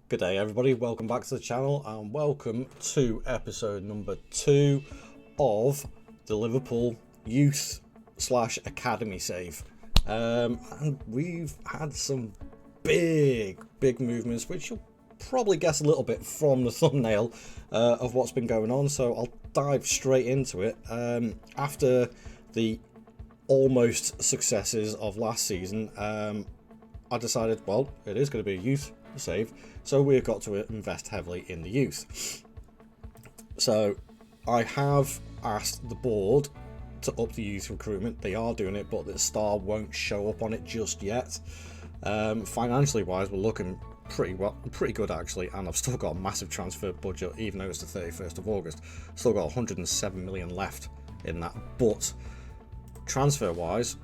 Good day everybody, welcome back to the channel and welcome to episode number 2 of the Liverpool Youth / Academy save. And we've had some big movements, which you'll probably guess a little bit from the thumbnail of what's been going on, so I'll dive straight into it. After the almost successes of last season, I decided, well, it is going to be a youth save, so we've got to invest heavily in the youth. So I have asked the board to up the youth recruitment. They are doing it, but the star won't show up on it just yet. Financially wise, we're looking pretty good actually, and I've still got a massive transfer budget even though it's the 31st of August. Still got 107 million left in that. But transfer wise,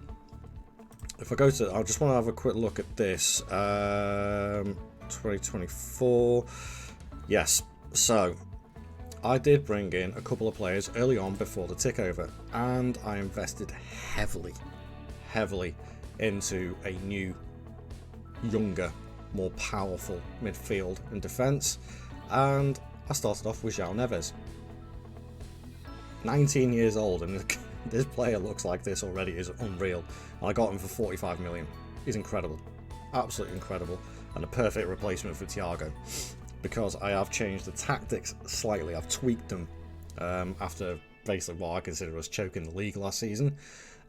if I go to, I just want to have a quick look at this. 2024, yes. So I did bring in a couple of players early on before the takeover, and I invested heavily into a new, younger, more powerful midfield and defence. And I started off with João Neves, 19 years old, and this player looks like this already is unreal. And I got him for 45 million. He's incredible, absolutely incredible, and a perfect replacement for Thiago, because I have changed the tactics slightly. I've tweaked them after basically what I consider us choking the league last season.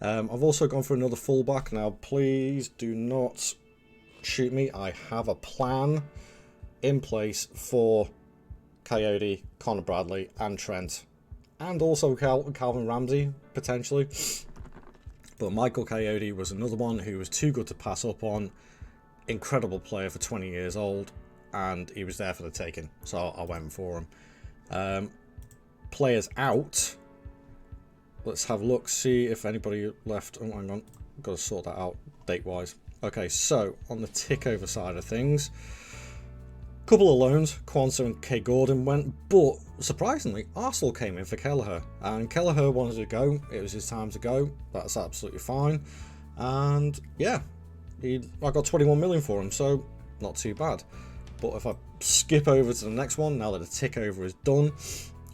I've also gone for another fullback. Now please do not shoot me. I have a plan in place for Coyote, Connor Bradley and Trent, and also Calvin Ramsey potentially. But Michael Coyote was another one who was too good to pass up on. Incredible player for 20 years old, and he was there for the taking, so I went for him. Players out. Let's have a look, see if anybody left. Oh, hang on, got to sort that out date wise. Okay, so on the takeover side of things, couple of loans, Kwanzaa and K Gordon went, but surprisingly Arsenal came in for Kelleher, and Kelleher wanted to go. It was his time to go. That's absolutely fine, and yeah, I got 21 million for him, so not too bad. But if I skip over to the next one, now that the takeover is done,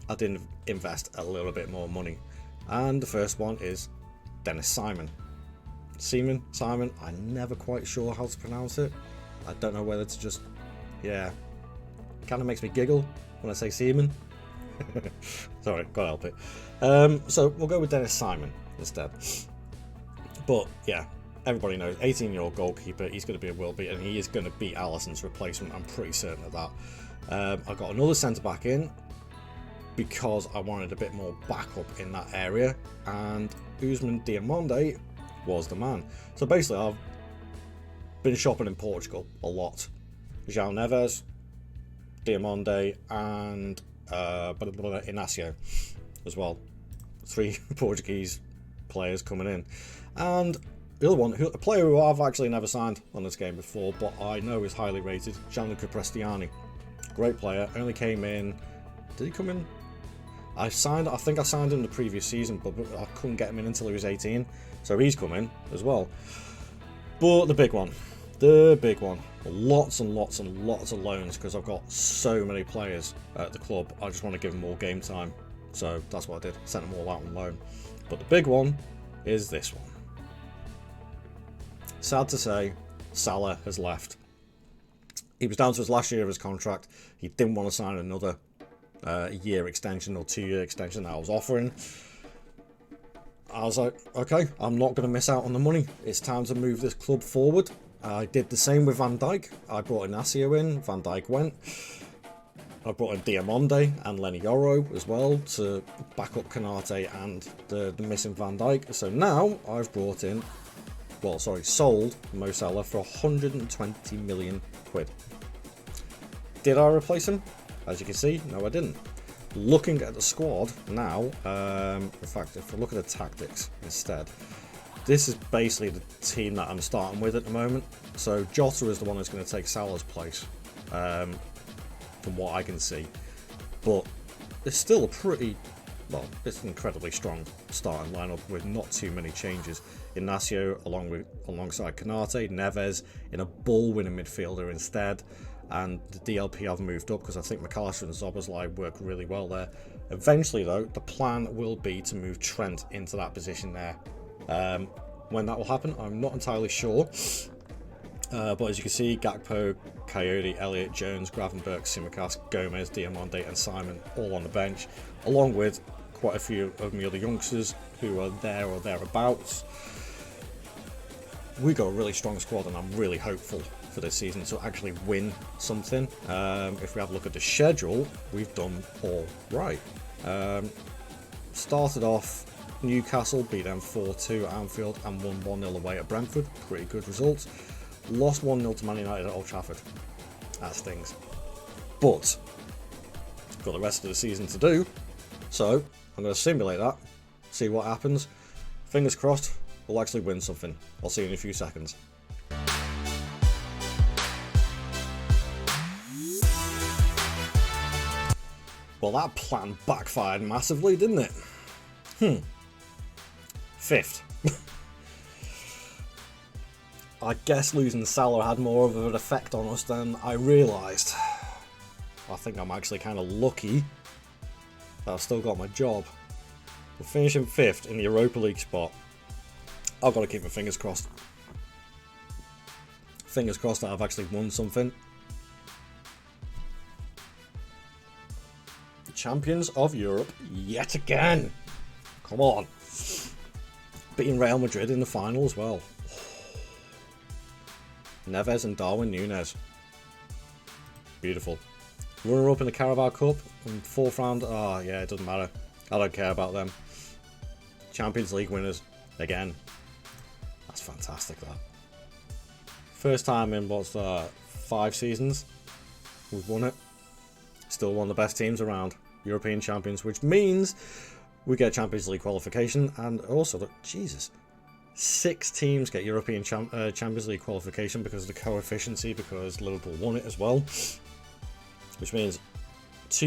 I did invest a little bit more money, and the first one is Dennis Simon. Simon, I'm never quite sure how to pronounce it. I don't know whether to just, yeah, it kind of makes me giggle when I say Seaman. Sorry, gotta help it. So we'll go with Dennis Simon instead. But yeah, everybody knows, 18-year-old goalkeeper, he's going to be a world beater, and he is going to beat Alisson's replacement. I'm pretty certain of that. I got another centre back in because I wanted a bit more backup in that area, and Ousmane Diomande was the man. So basically, I've been shopping in Portugal a lot. João Neves, Diomande, and Inácio as well. 3 Portuguese players coming in, and the other one, a player who I've actually never signed on this game before, but I know is highly rated, Gianluca Prestiani. Great player, only came in, did he come in? I think I signed him the previous season, but I couldn't get him in until he was 18, so he's come in as well. But the big one, lots and lots of loans, because I've got so many players at the club. I just want to give them more game time, so that's what I did, sent them all out on loan. But the big one is this one. Sad to say, Salah has left. He was down to his last year of his contract. He didn't want to sign another year extension or 2-year extension that I was offering. I was like, okay, I'm not going to miss out on the money. It's time to move this club forward. I did the same with Van Dijk. I brought Inácio in, Van Dijk went. I brought in Diomande and Lenny Yoro as well to back up Konate and the missing Van Dijk. So now I've brought in, sold Mo Salah for 120 million quid. Did I replace him? As you can see, no I didn't. Looking at the squad now, in fact, if I look at the tactics instead, this is basically the team that I'm starting with at the moment. So Jota is the one that's going to take Salah's place, from what I can see. But it's still a pretty, well, it's an incredibly strong starting lineup with not too many changes. Inácio alongside Konate, Neves in a ball-winning midfielder instead. and the DLP have moved up because I think McAllister and Szoboszlai work really well there. Eventually, though, the plan will be to move Trent into that position there. When that will happen, I'm not entirely sure. But as you can see, Gakpo, Coyote, Elliott, Jones, Gravenberch, Tsimikas, Gomez, Diamande and Simon all on the bench, along with quite a few of my other youngsters who are there or thereabouts. We got a really strong squad, and I'm really hopeful for this season to actually win something. If we have a look at the schedule, we've done all right. Started off Newcastle, beat them 4-2 at Anfield and won 1-0 away at Brentford. Pretty good results. Lost 1-0 to Man United at Old Trafford. That stings. But got the rest of the season to do, so I'm going to simulate that, see what happens. Fingers crossed, we'll actually win something. I'll see you in a few seconds. Well, that plan backfired massively, didn't it? Fifth. I guess losing Salah had more of an effect on us than I realised. I think I'm actually kind of lucky that I've still got my job. We're finishing 5th in the Europa League spot. I've got to keep my fingers crossed. Fingers crossed that I've actually won something. The champions of Europe yet again. Come on. Beating Real Madrid in the final as well. Neves and Darwin Núñez. Beautiful. Runner up in the Carabao Cup and 4th round. Oh yeah, it doesn't matter. I don't care about them. Champions League winners again. That's fantastic, that. First time in what's 5 seasons we've won it. Still one of the best teams around. European champions, which means we get Champions League qualification, and also, Jesus, 6 teams get European Champions League qualification because of the coefficiency, because Liverpool won it as well. Which means 2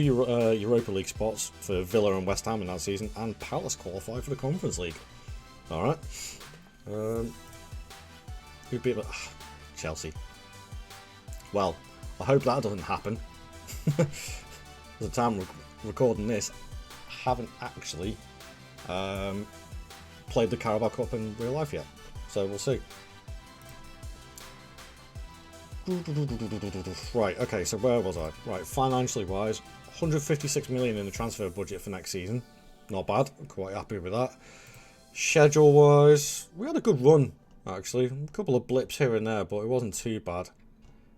Europa League spots for Villa and West Ham in that season, and Palace qualify for the Conference League. Alright. Who'd be Chelsea. Well, I hope that doesn't happen. At the time we're recording this, I haven't actually played the Carabao Cup in real life yet, so we'll see. Right, okay, so where was I? Right, financially wise, 156 million in the transfer budget for next season. Not bad, I'm quite happy with that. Schedule wise, we had a good run, actually. A couple of blips here and there, but it wasn't too bad.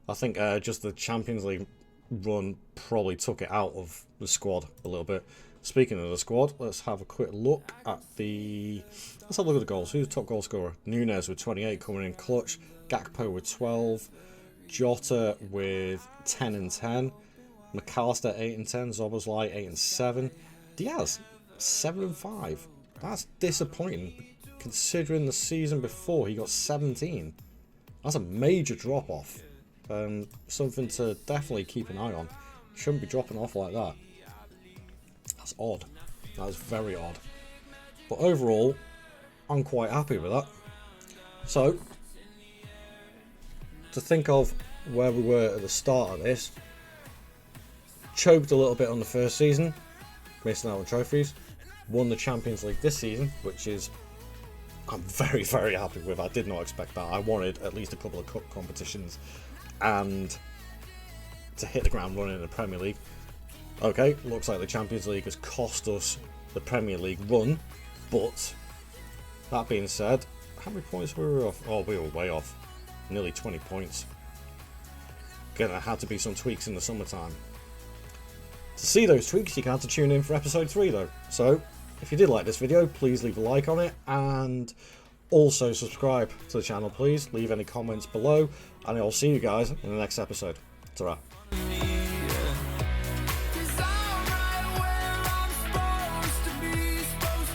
I think just the Champions League run probably took it out of the squad a little bit. Speaking of the squad, let's have a quick look at the... Let's have a look at the goals. Who's the top goal scorer? Núñez with 28 coming in clutch. Gakpo with 12. Jota with 10 and 10. McAllister 8 and 10. Szoboszlai 8 and 7. Diaz 7 and 5. That's disappointing considering the season before he got 17. That's a major drop off. Something to definitely keep an eye on. Shouldn't be dropping off like that. That's odd. That is very odd. But overall, I'm quite happy with that. So, to think of where we were at the start of this, choked a little bit on the first season, missing out on trophies, won the Champions League this season, which is I'm very, very happy with. I did not expect that. I wanted at least a couple of cup competitions and to hit the ground running in the Premier League. Okay, looks like the Champions League has cost us the Premier League run, but that being said, how many points were we off? Oh, we were way off. Nearly 20 points. Gonna have to be some tweaks in the summertime. To see those tweaks, you can have to tune in for episode 3 though. So, if you did like this video, please leave a like on it, and also subscribe to the channel, please. Leave any comments below, and I'll see you guys in the next episode. Ta-ra.